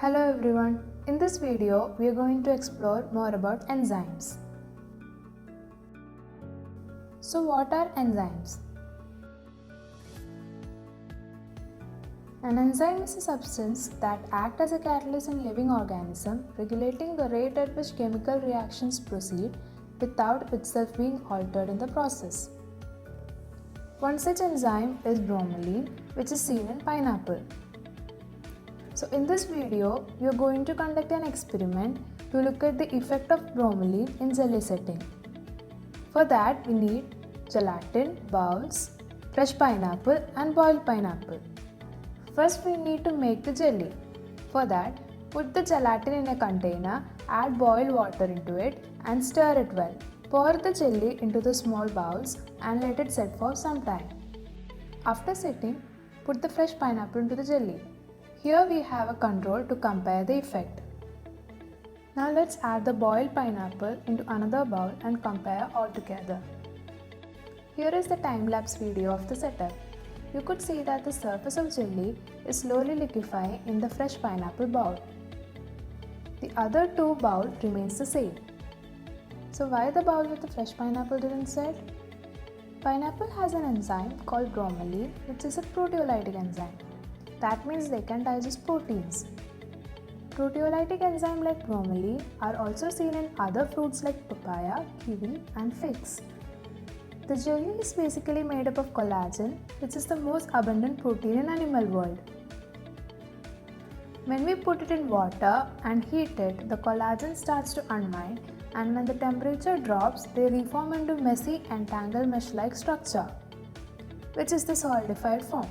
Hello everyone, in this video we are going to explore more about enzymes. So what are enzymes? An enzyme is a substance that acts as a catalyst in living organism, regulating the rate at which chemical reactions proceed without itself being altered in the process. One such enzyme is bromelain, which is seen in pineapple. So in this video, we are going to conduct an experiment to look at the effect of bromelain in jelly setting. For that, we need gelatin, bowls, fresh pineapple and boiled pineapple. First, we need to make the jelly. For that, put the gelatin in a container, add boiled water into it and stir it well. Pour the jelly into the small bowls and let it set for some time. After setting, put the fresh pineapple into the jelly. Here we have a control to compare the effect. Now let's add the boiled pineapple into another bowl and compare all together. Here is the time-lapse video of the setup. You could see that the surface of jelly is slowly liquefying in the fresh pineapple bowl. The other two bowls remains the same. So why the bowl with the fresh pineapple didn't set? Pineapple has an enzyme called bromelain, which is a proteolytic enzyme. That means they can digest proteins. Proteolytic enzymes like bromelain are also seen in other fruits like papaya, kiwi and figs. The jelly is basically made up of collagen, which is the most abundant protein in animal world. When we put it in water and heat it, the collagen starts to unwind, and when the temperature drops, they reform into messy and tangled mesh-like structure, which is the solidified form.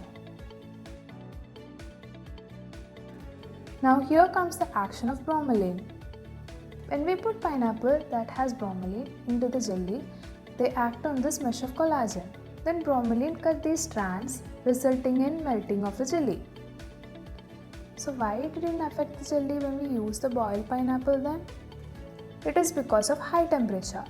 Now here comes the action of bromelain. When we put pineapple that has bromelain into the jelly, they act on this mesh of collagen. Then bromelain cut these strands, resulting in melting of the jelly. So why it didn't affect the jelly when we used the boiled pineapple then? It is because of high temperature.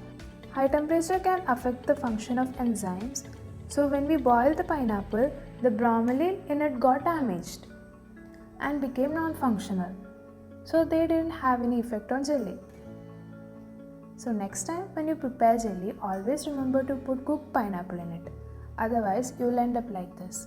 High temperature can affect the function of enzymes. So when we boiled the pineapple, the bromelain in it got damaged and became non-functional. So they didn't have any effect on jelly. So next time when you prepare jelly, always remember to put cooked pineapple in it. Otherwise, you will end up like this.